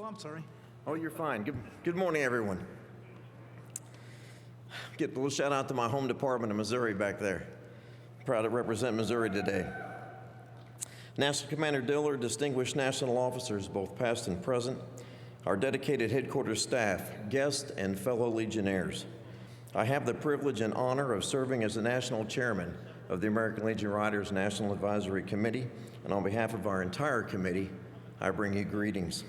I'm sorry. Oh, you're fine. Good morning, everyone. Get a little shout out to my home department of Missouri back there. Proud to represent Missouri today. National Commander Dillard, distinguished national officers, both past and present, our dedicated headquarters staff, guests, and fellow Legionnaires. I have the privilege and honor of serving as the national chairman of the American Legion Riders National Advisory Committee, and on behalf of our entire committee, I bring you greetings.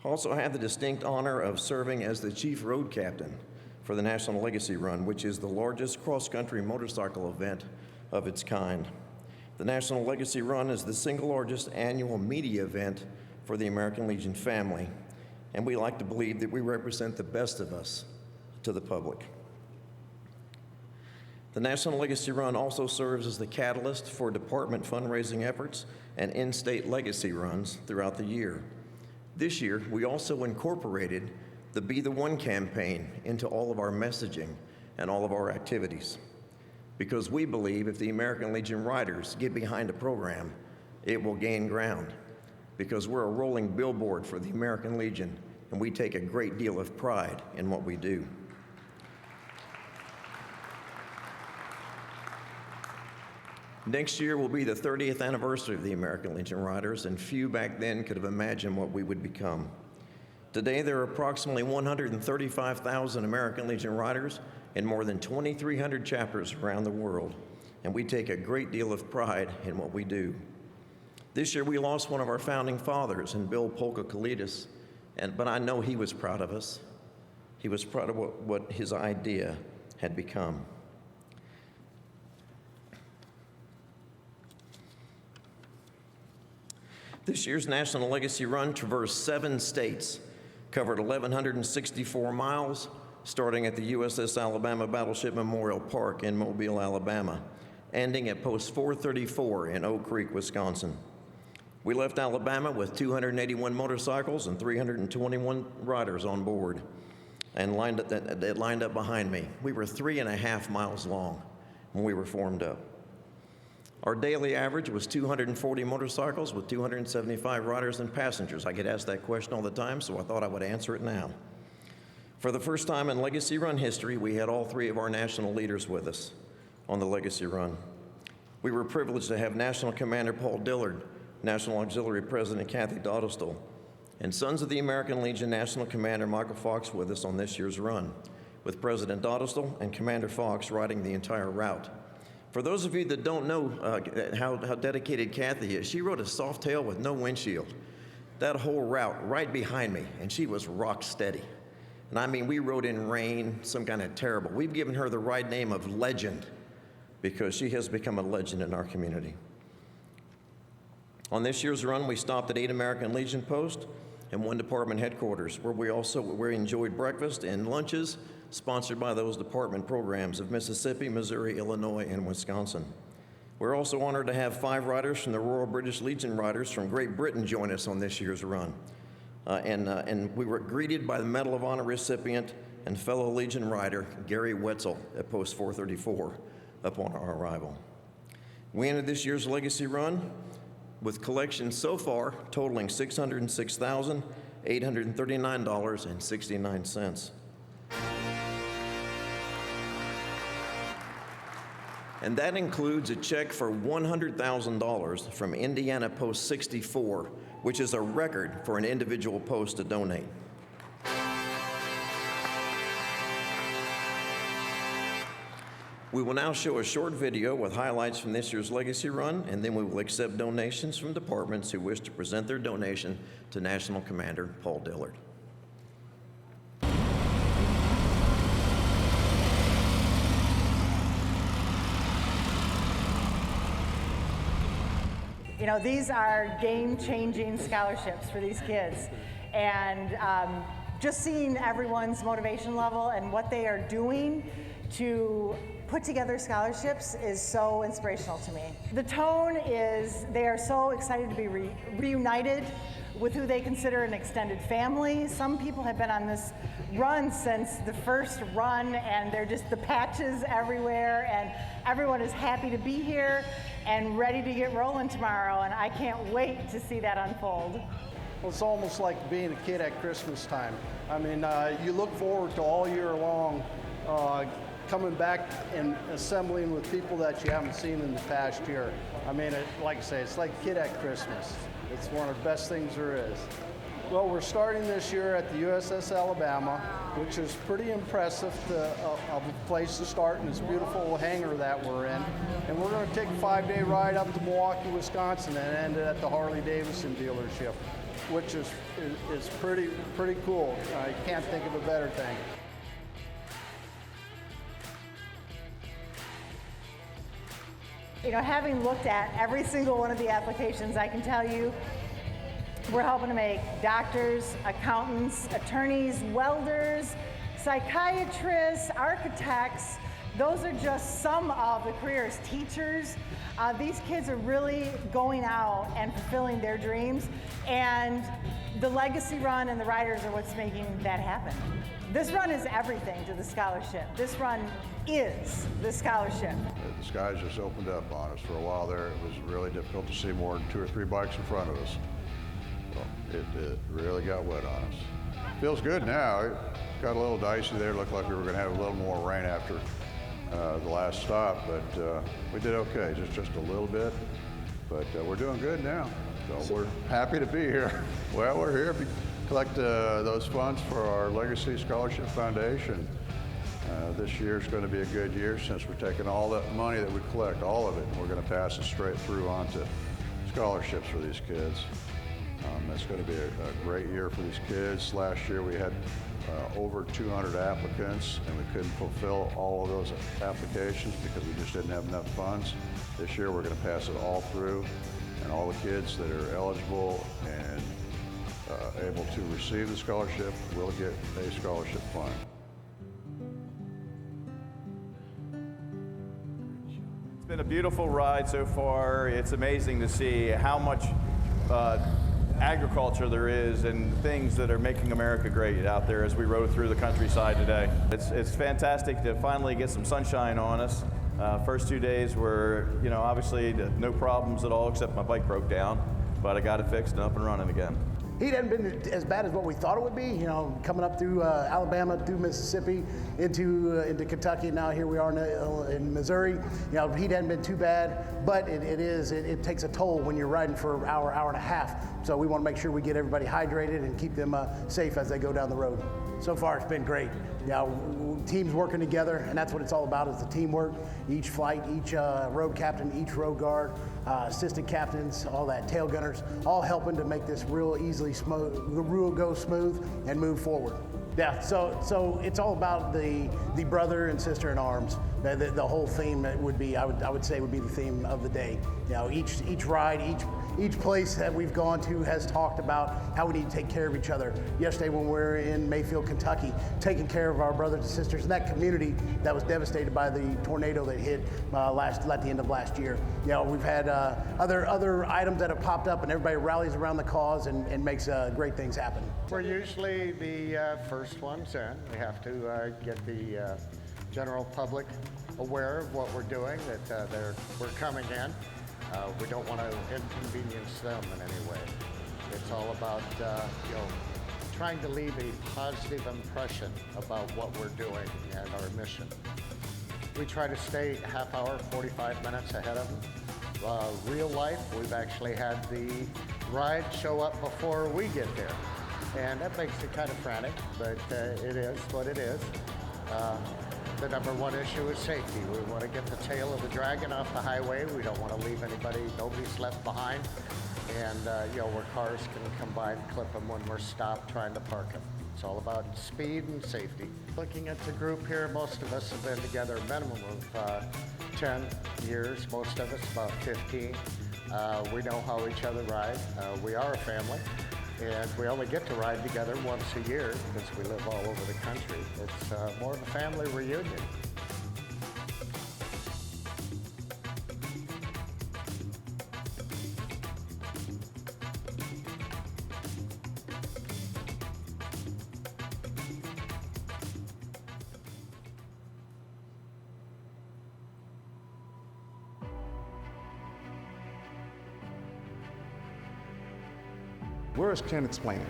Also, I have the distinct honor of serving as the chief road captain for the National Legacy Run, which is the largest cross-country motorcycle event of its kind. The National Legacy Run is the single largest annual media event for the American Legion family, and we like to believe that we represent the best of us to the public. The National Legacy Run also serves as the catalyst for department fundraising efforts and in-state legacy runs throughout the year. This year, we also incorporated the Be the One campaign into all of our messaging and all of our activities, because we believe if the American Legion Riders get behind a program, it will gain ground, because we're a rolling billboard for the American Legion, and we take a great deal of pride in what we do. Next year will be the 30th anniversary of the American Legion Riders, and few back then could have imagined what we would become. Today, there are approximately 135,000 American Legion Riders in more than 2,300 chapters around the world, and we take a great deal of pride in what we do. This year, we lost one of our founding fathers in Bill Polka Kalidas, but I know he was proud of us. He was proud of what his idea had become. This year's National Legacy Run traversed 7 states, covered 1,164 miles, starting at the USS Alabama Battleship Memorial Park in Mobile, Alabama, ending at Post 434 in Oak Creek, Wisconsin. We left Alabama with 281 motorcycles and 321 riders on board, and that lined up behind me. We were 3.5 miles long when we were formed up. Our daily average was 240 motorcycles with 275 riders and passengers. I get asked that question all the time, so I thought I would answer it now. For the first time in Legacy Run history, we had all 3 of our national leaders with us on the Legacy Run. We were privileged to have National Commander Paul Dillard, National Auxiliary President Kathy Dottistel, and Sons of the American Legion National Commander Michael Fox with us on this year's run, with President Dottistel and Commander Fox riding the entire route. For those of you that don't know how dedicated Kathy is, she rode a Softail with no windshield that whole route right behind me, and she was rock steady. And I mean, we rode in rain, some kind of terrible. We've given her the right name of legend because she has become a legend in our community. On this year's run, we stopped at 8 American Legion posts and 1 department headquarters, where we enjoyed breakfast and lunches sponsored by those department programs of Mississippi, Missouri, Illinois, and Wisconsin. We're also honored to have 5 riders from the Royal British Legion Riders from Great Britain join us on this year's run. And we were greeted by the Medal of Honor recipient and fellow Legion rider Gary Wetzel at Post 434 upon our arrival. We ended this year's Legacy Run with collections so far totaling $606,839.69. And that includes a check for $100,000 from Indiana Post 64, which is a record for an individual post to donate. We will now show a short video with highlights from this year's Legacy Run, and then we will accept donations from departments who wish to present their donation to National Commander Paul Dillard. You know, these are game-changing scholarships for these kids. And just seeing everyone's motivation level and what they are doing to put together scholarships is so inspirational to me. The tone is they are so excited to be reunited with who they consider an extended family. Some people have been on this run since the first run, and they're just the patches everywhere, and everyone is happy to be here and ready to get rolling tomorrow, and I can't wait to see that unfold. Well, it's almost like being a kid at Christmas time. I mean, you look forward to all year long coming back and assembling with people that you haven't seen in the past year. I mean, like I say, it's like a kid at Christmas. It's one of the best things there is. Well, we're starting this year at the USS Alabama, which is pretty impressive of a place to start in this beautiful hangar that we're in. And we're going to take a 5-day ride up to Milwaukee, Wisconsin, and end it at the Harley-Davidson dealership, which is pretty cool. I can't think of a better thing. You know, having looked at every single one of the applications, I can tell you we're helping to make doctors, accountants, attorneys, welders, psychiatrists, architects. Those are just some of the careers. Teachers. These kids are really going out and fulfilling their dreams, and the Legacy Run and the riders are what's making that happen. This run is everything to the scholarship. This run is the scholarship. The skies just opened up on us. For a while there, it was really difficult to see more than 2 or 3 bikes in front of us. Well, it really got wet on us. Feels good now. It got a little dicey there. Looked like we were going to have a little more rain after the last stop, but we did okay, just a little bit. But we're doing good now. So we're happy to be here. Well, we're here to collect those funds for our Legacy Scholarship Foundation. This year is going to be a good year since we're taking all the money that we collect, all of it, and we're going to pass it straight through onto scholarships for these kids. It's going to be a great year for these kids. Last year we had over 200 applicants, and we couldn't fulfill all of those applications because we just didn't have enough funds. This year we're going to pass it all through, and all the kids that are eligible and able to receive the scholarship will get a scholarship fund. It's been a beautiful ride so far. It's amazing to see how much agriculture there is and things that are making America great out there as we rode through the countryside today. It's fantastic to finally get some sunshine on us. First 2 days were, obviously no problems at all except my bike broke down, but I got it fixed and up and running again. Heat hadn't been as bad as what we thought it would be, coming up through Alabama, through Mississippi, into Kentucky, and now here we are in Missouri. Heat hadn't been too bad, but it takes a toll when you're riding for an hour and a half. So we want to make sure we get everybody hydrated and keep them safe as they go down the road. So far, it's been great. Teams working together, and that's what it's all about, is the teamwork. Each flight, each road captain, each road guard, assistant captains, all that, tail gunners, all helping to make this real easily smooth, go smooth and move forward. Yeah, so it's all about the brother and sister in arms. The whole theme would be, I would say, would be the theme of the day. Each ride, each place that we've gone to has talked about how we need to take care of each other. Yesterday when we were in Mayfield, Kentucky, taking care of our brothers and sisters in that community that was devastated by the tornado that hit at the end of last year. We've had other items that have popped up, and everybody rallies around the cause and makes great things happen. We're usually the first ones in. We have to get the general public aware of what we're doing, that we're coming in. We don't want to inconvenience them in any way. It's all about trying to leave a positive impression about what we're doing and our mission. We try to stay half hour, 45 minutes ahead of them. Real life, we've actually had the ride show up before we get there. And that makes it kind of frantic, but it is what it is. The number one issue is safety. We want to get the tail of the dragon off the highway. We don't want to leave nobody's left behind. And, where cars can come by and clip them when we're stopped trying to park them. It's all about speed and safety. Looking at the group here, most of us have been together a minimum of 10 years, most of us about 15. We know how each other ride. We are a family. And we only get to ride together once a year because we live all over the country. It's more of a family reunion. Words can't explain it.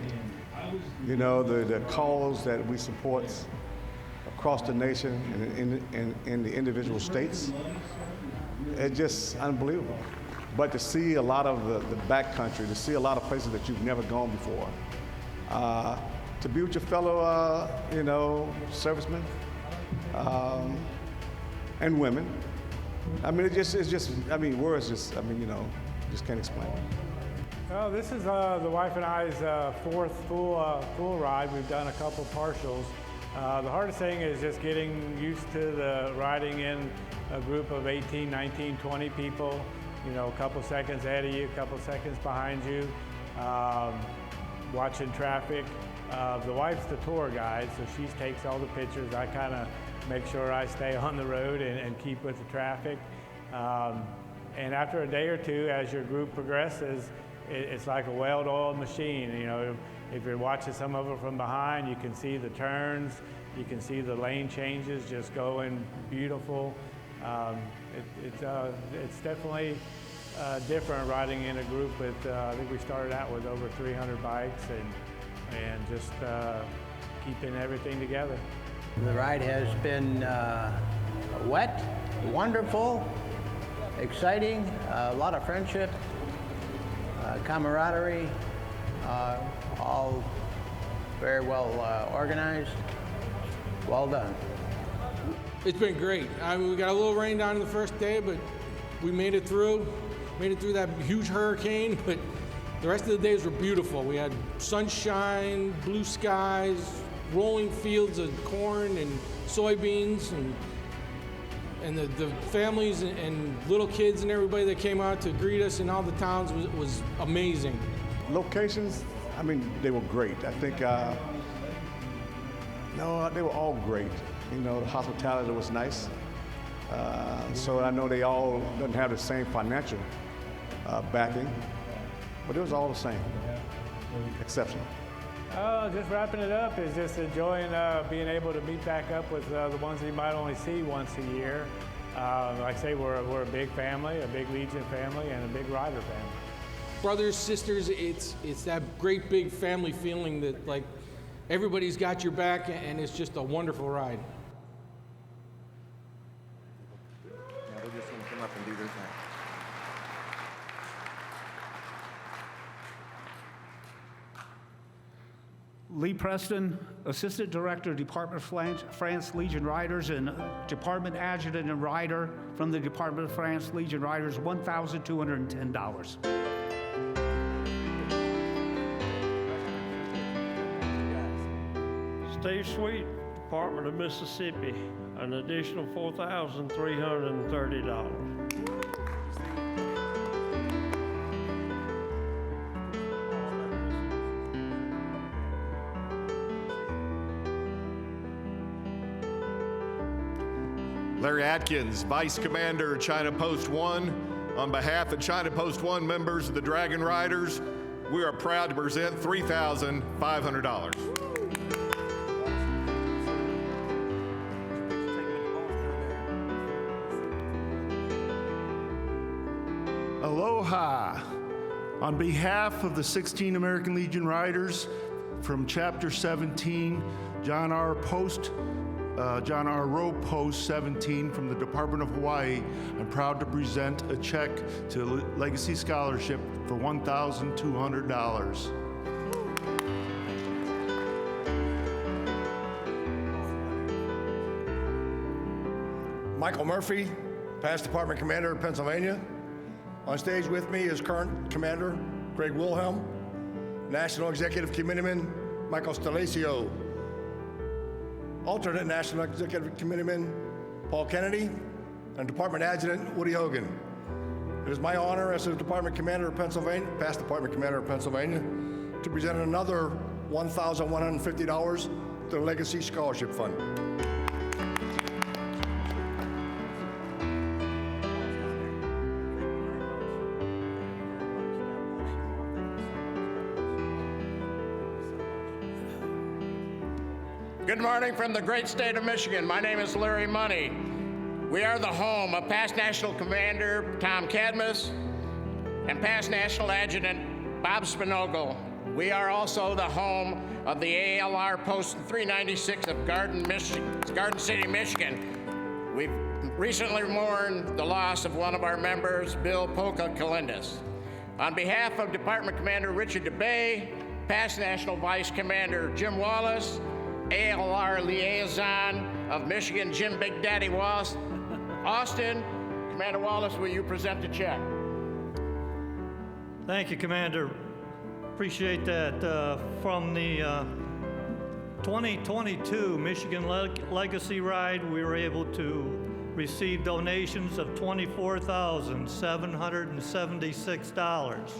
You know, the cause that we support across the nation and in the individual states, it's just unbelievable. But to see a lot of the backcountry, to see a lot of places that you've never gone before, to be with your fellow, servicemen and women. I mean, words just can't explain it. Well, this is the wife and I's fourth full ride. We've done a couple partials. The hardest thing is just getting used to the riding in a group of 18, 19, 20 people, a couple seconds ahead of you, a couple seconds behind you, watching traffic. The wife's the tour guide, so she takes all the pictures. I kind of make sure I stay on the road and keep with the traffic. And after a day or two, as your group progresses, it's like a well-oiled machine. If you're watching some of it from behind, you can see the turns, you can see the lane changes just going beautiful. It's definitely different riding in a group with, I think we started out with over 300 bikes and just keeping everything together. The ride has been wet, wonderful, exciting, a lot of friendship, camaraderie, all very well organized. Well done. It's been great. We got a little rain down in the first day, but we made it through that huge hurricane, but the rest of the days were beautiful. We had sunshine, blue skies, rolling fields of corn and soybeans, and the families and little kids and everybody that came out to greet us in all the towns was amazing. Locations, they were great. I think, they were all great. The hospitality was nice. So I know they all didn't have the same financial backing, but it was all the same. Exceptional. Just wrapping it up is just enjoying being able to meet back up with the ones that you might only see once a year. Like I say, we're a big family, a big Legion family, and a big rider family. Brothers, sisters, it's that great big family feeling that like everybody's got your back, and it's just a wonderful ride. Yeah, we're just going to come up and do their thing. Lee Preston, Assistant Director, Department of France Legion Riders, and Department Adjutant and Rider from the Department of France Legion Riders, $1,210. Steve Sweet, Department of Mississippi, an additional $4,330. Larry Atkins, Vice Commander, China Post 1. On behalf of China Post 1 members of the Dragon Riders, we are proud to present $3,500. Aloha. On behalf of the 16 American Legion Riders from Chapter 17, John R. Rowe Post 17 from the Department of Hawaii, I'm proud to present a check to Legacy Scholarship for $1,200. Michael Murphy, past Department Commander of Pennsylvania. On stage with me is current Commander Greg Wilhelm, National Executive Committeeman Michael Stelazio, alternate National Executive Committeeman Paul Kennedy, and Department Adjutant Woody Hogan. It is my honor as the Department Commander of Pennsylvania, past Department Commander of Pennsylvania, to present another $1,150 to the Legacy Scholarship Fund. Good morning from the great state of Michigan. My name is Larry Money. We are the home of past National Commander Tom Cadmus and past National Adjutant Bob Spinogle. We are also the home of the ALR Post 396 of Garden City, Michigan. We've recently mourned the loss of one of our members, Bill Polka Kalindis. On behalf of Department Commander Richard DeBay, past National Vice Commander Jim Wallace, ALR Liaison of Michigan Jim Big Daddy Wallace, Austin, Commander Wallace, will you present the check? Thank you, Commander. Appreciate that. From the 2022 Michigan Legacy Ride, we were able to receive donations of $24,776.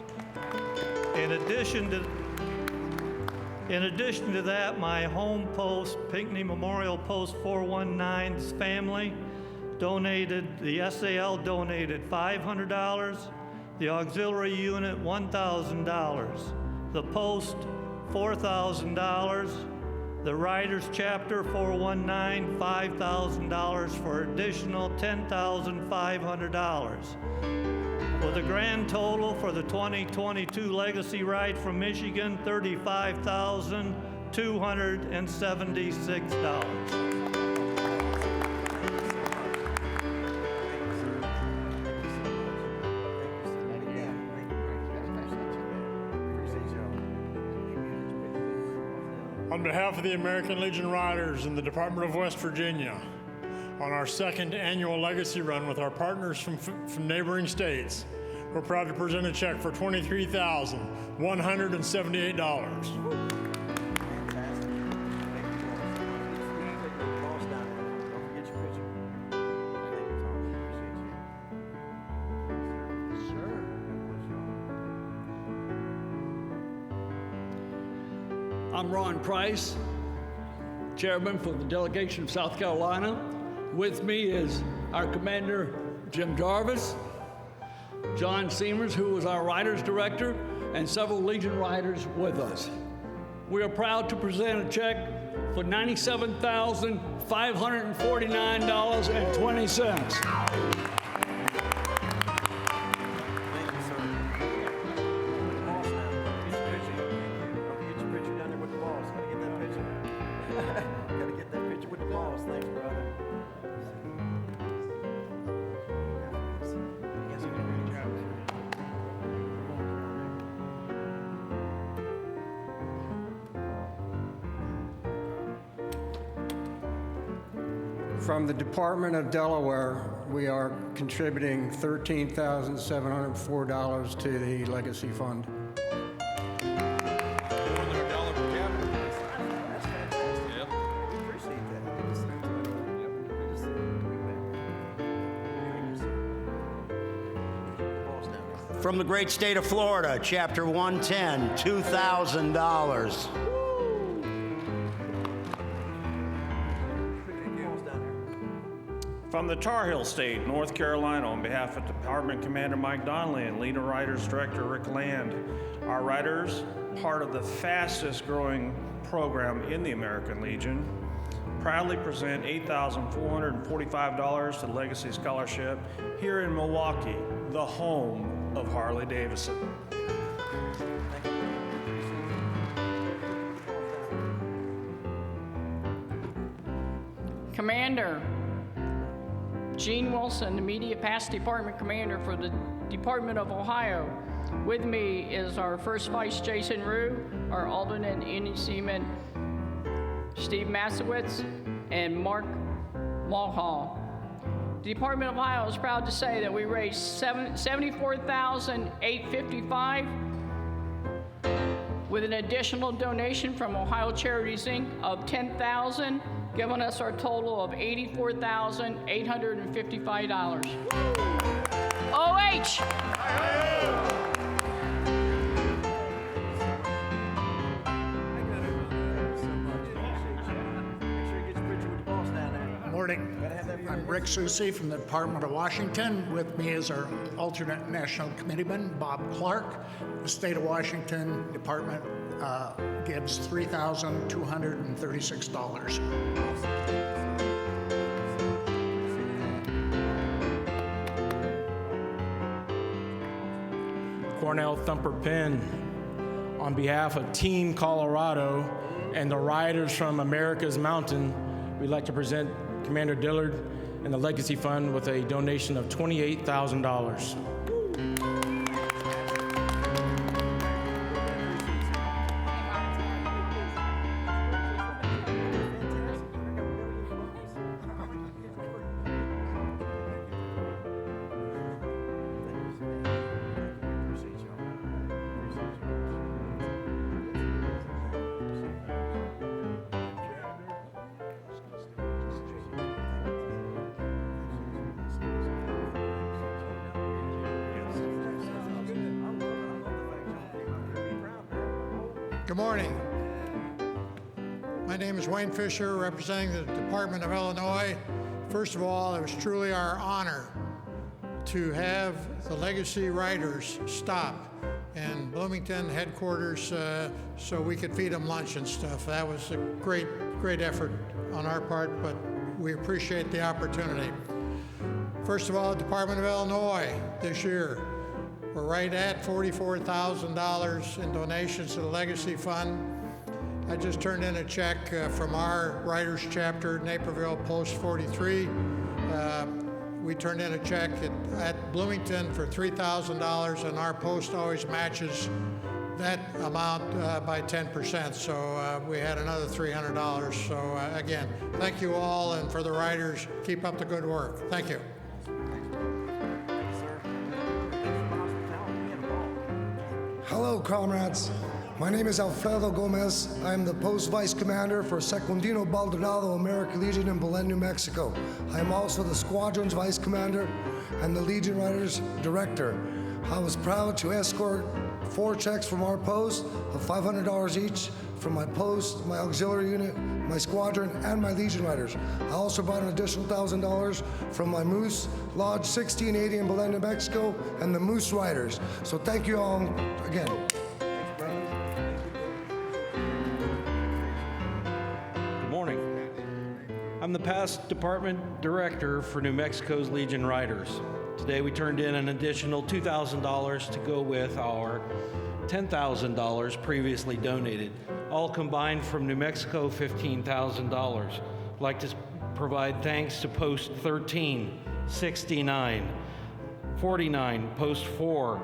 In addition to that, my home post, Pinckney Memorial Post 419's family donated, the SAL donated $500, the auxiliary unit $1,000, the post $4,000, the Riders Chapter 419 $5,000 for additional $10,500. With a grand total for the 2022 Legacy Ride from Michigan, $35,276. On behalf of the American Legion Riders in the Department of West Virginia, on our second annual Legacy Run with our partners from neighboring states, we're proud to present a check for $23,178. I'm Ron Price, Chairman for the delegation of South Carolina. With me is our Commander, Jim Jarvis, John Seamers, who was our Riders Director, and several Legion Riders with us. We are proud to present a check for $97,549.20. From the Department of Delaware, we are contributing $13,704 to the Legacy Fund. From the great state of Florida, Chapter 110, $2,000. From the Tar Heel State, North Carolina, on behalf of Department Commander Mike Donnelly and Leader Riders Director Rick Land, our riders, part of the fastest growing program in the American Legion, proudly present $8,445 to the Legacy Scholarship here in Milwaukee, the home of Harley Davidson. Commander Gene Wilson, the immediate past department commander for the Department of Ohio. With me is our first vice, Jason Rue, our alternate, Andy Seaman, Steve Masowitz, and Mark Mulhall. The Department of Ohio is proud to say that we raised $74,855 with an additional donation from Ohio Charities Inc. of $10,000, giving us our total of $84,855. OH! Morning. I'm Rick Soucy from the Department of Washington. With me is our alternate national committeeman, Bob Clark. The state of Washington Department gives $3,236. Cornell Thumper Penn. on behalf of Team Colorado and the Riders from America's Mountain, we'd like to present Commander Dillard and the Legacy Fund with a donation of $28,000. Good morning. My name is Wayne Fisher, representing the Department of Illinois. First of all, it was truly our honor to have the Legacy Riders stop in Bloomington headquarters so we could feed them lunch and stuff. That was a great effort on our part, but we appreciate the opportunity. First of all, Department of Illinois this year, we're right at $44,000 in donations to the Legacy Fund. I just turned in a check from our Riders chapter, Naperville Post 43. We turned in a check at Bloomington for $3,000, and our post always matches that amount by 10%. So we had another $300. So again, thank you all, and for the Riders, keep up the good work. Thank you. Hello, comrades. My name is Alfredo Gomez. I am the Post Vice Commander for Secundino Baldonado American Legion in Belen, New Mexico. I am also the Squadron's Vice Commander and the Legion Riders Director. I was proud to escort 4 checks from our post of $500 each from my post, my auxiliary unit, my squadron, and my Legion Riders. I also brought an additional $1,000 from my Moose Lodge 1680 in Belen, New Mexico, and the Moose Riders. So thank you all again. Good morning. I'm the past department director for New Mexico's Legion Riders. Today we turned in an additional $2,000 to go with our $10,000 previously donated. All combined from New Mexico, $15,000. I'd like to provide thanks to Post 13, 69, 49, Post 4,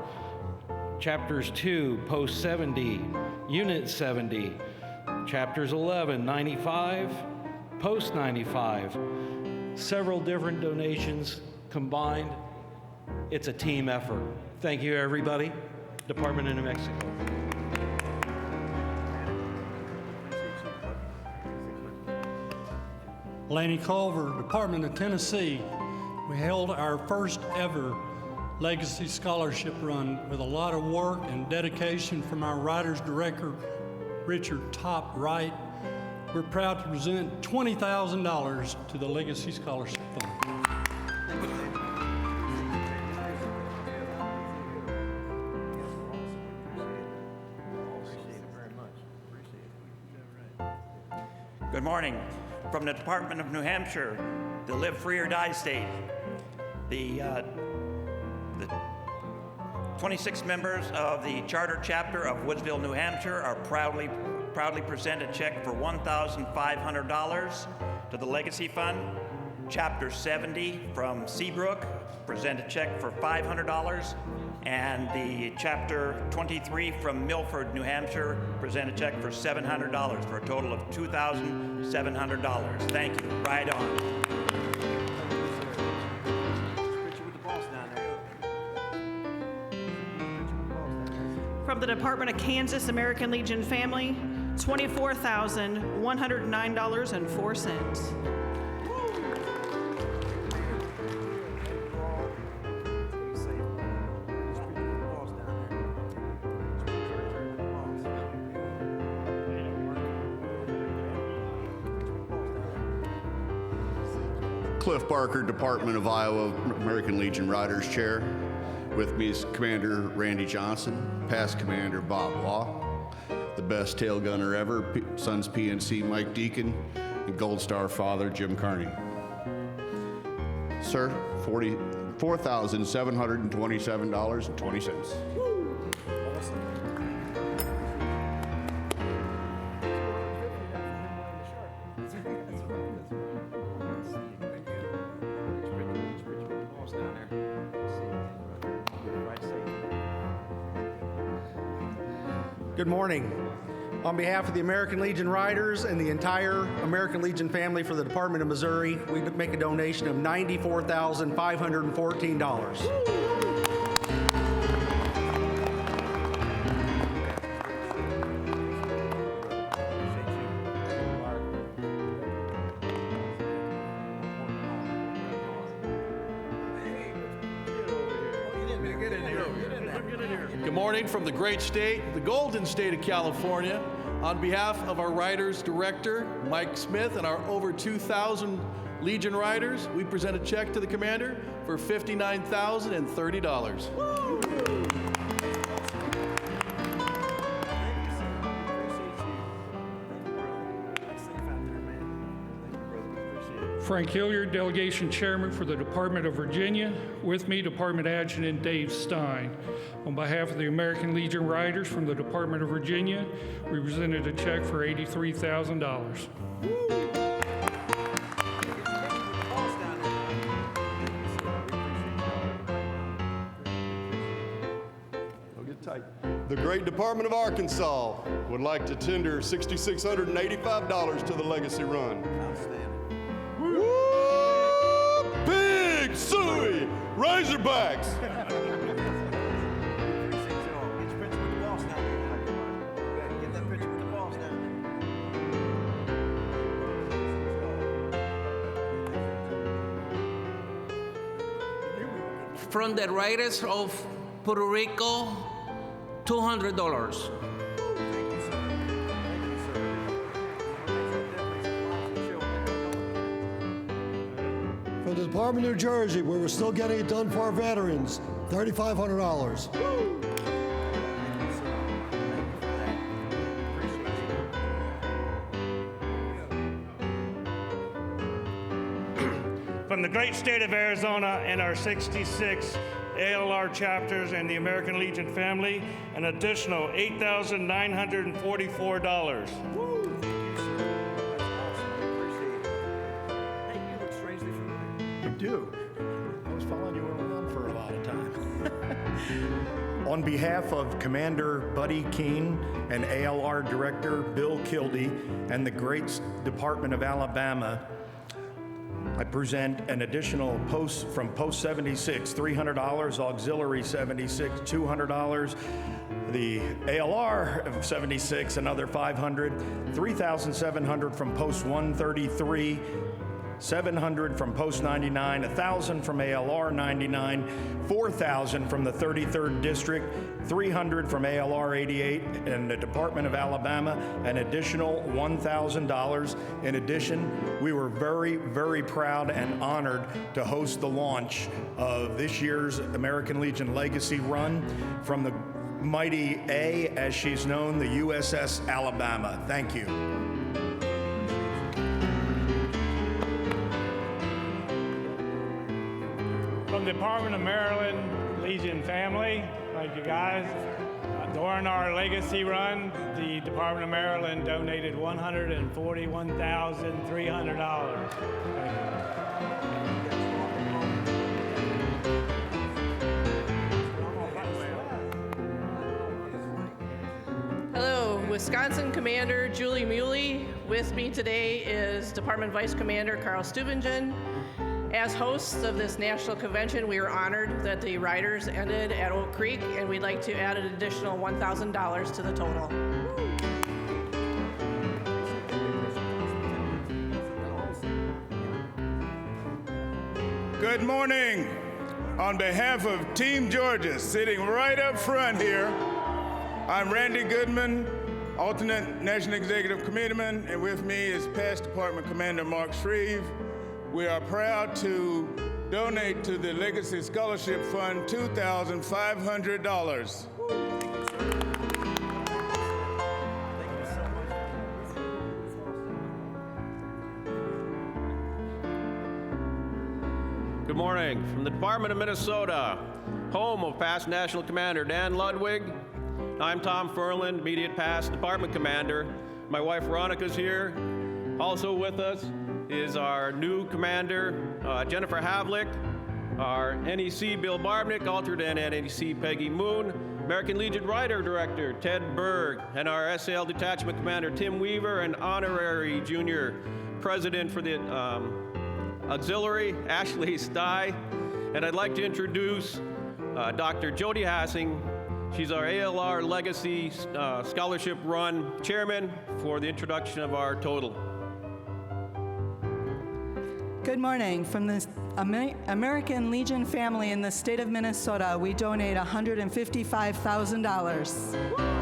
Chapters 2, Post 70, Unit 70, Chapters 11, 95, Post 95. Several different donations combined. It's a team effort. Thank you, everybody. Department of New Mexico. Laney Culver, Department of Tennessee. We held our first ever Legacy Scholarship Run with a lot of work and dedication from our Riders Director, Richard Top Wright. We're proud to present $20,000 to the Legacy Scholarship Fund. Good morning. From the Department of New Hampshire, the Live Free or Die state. The 26 members of the charter chapter of Woodsville, New Hampshire are proudly present a check for $1,500 to the Legacy Fund. Chapter 70 from Seabrook present a check for $500. And the Chapter 23 from Milford, New Hampshire, present a check for $700 for a total of $2,700. Thank you. Right on. From the Department of Kansas American Legion Family, $24,109.04. Cliff Barker, Department of Iowa American Legion Riders Chair. With me is Commander Randy Johnson, past Commander Bob Law, the best tail gunner ever, Sons PNC Mike Deacon, and Gold Star father Jim Carney. Sir, $4,727.20. Good morning. On behalf of the American Legion Riders and the entire American Legion family for the Department of Missouri, we make a donation of $94,514. Good morning from the great state, the golden state of California. On behalf of our Riders Director, Mike Smith, and our over 2,000 Legion Riders, we present a check to the Commander for $59,030. Frank Hilliard, Delegation Chairman for the Department of Virginia. With me, Department Adjutant Dave Stein. On behalf of the American Legion Riders from the Department of Virginia, we presented a check for $83,000. The great Department of Arkansas would like to tender $6,685 to the Legacy Run. Woo! Big Suey Razorbacks! From the Raiders of Puerto Rico, $200. For the Department of New Jersey, where we're still getting it done for our veterans, $3,500. From the great state of Arizona and our 66 ALR chapters and the American Legion family, an additional $8,944. You do. I was following you around for a lot of time. On behalf of Commander Buddy Keene and ALR Director Bill Kildee and the great Department of Alabama, I present an additional post from Post 76, $300, Auxiliary 76, $200, the ALR of 76, another $500, $3,700 from Post 133, $700 from Post 99, $1,000 from ALR 99, $4,000 from the 33rd District, $300 from ALR 88 and the Department of Alabama, an additional $1,000. In addition, we were very, very proud and honored to host the launch of this year's American Legion Legacy Run from the mighty A, as she's known, the USS Alabama. Thank you. From the Department of Maryland Legion family, thank you guys. During our legacy run, the Department of Maryland donated $141,300. Thank you. Hello, Wisconsin Commander Julie Muley. With me today is Department Vice Commander Carl Stubingen. As hosts of this national convention, we are honored that the riders ended at Oak Creek, and we'd like to add an additional $1,000 to the total. Good morning. On behalf of Team Georgia, sitting right up front here, I'm Randy Goodman, alternate National Executive Committeeman, and with me is past Department Commander Mark Shreve. We are proud to donate to the Legacy Scholarship Fund $2,500. Good morning. From the Department of Minnesota, home of past National Commander Dan Ludwig, I'm Tom Furland, immediate past Department Commander. My wife Veronica's here. Also with us is our new commander, Jennifer Havlick, our NEC Bill Barbnick, alternate NEC Peggy Moon, American Legion Rider Director Ted Berg, and our SAL Detachment Commander Tim Weaver, and Honorary Junior President for the Auxiliary Ashley Stye. And I'd like to introduce Dr. Jody Hassing. She's our ALR Legacy Scholarship Run Chairman for the introduction of our total. Good morning. From the American Legion family in the state of Minnesota, we donate $155,000.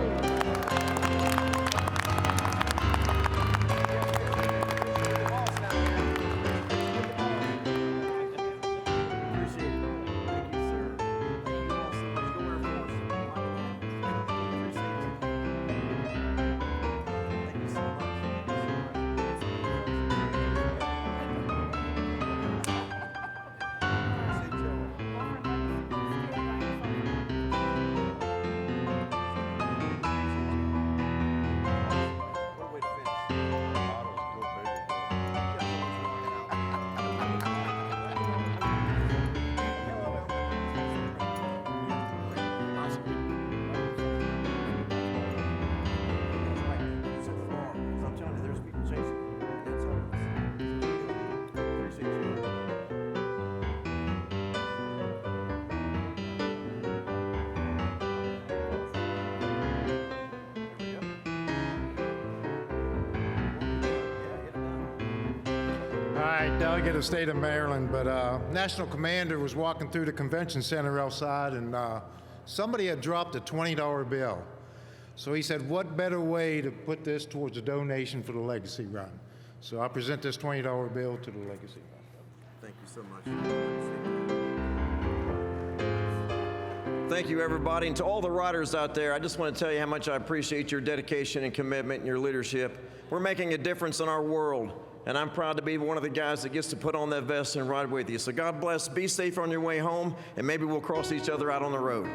Delegate of the state of Maryland, but National Commander was walking through the convention center outside, and somebody had dropped a $20 bill. So he said, what better way to put this towards a donation for the Legacy Run? So I present this $20 bill to the Legacy Run. Thank you so much. Thank you, everybody. And to all the riders out there, I just want to tell you how much I appreciate your dedication and commitment and your leadership. We're making a difference in our world. And I'm proud to be one of the guys that gets to put on that vest and ride with you. So God bless, be safe on your way home, and maybe we'll cross each other out on the road.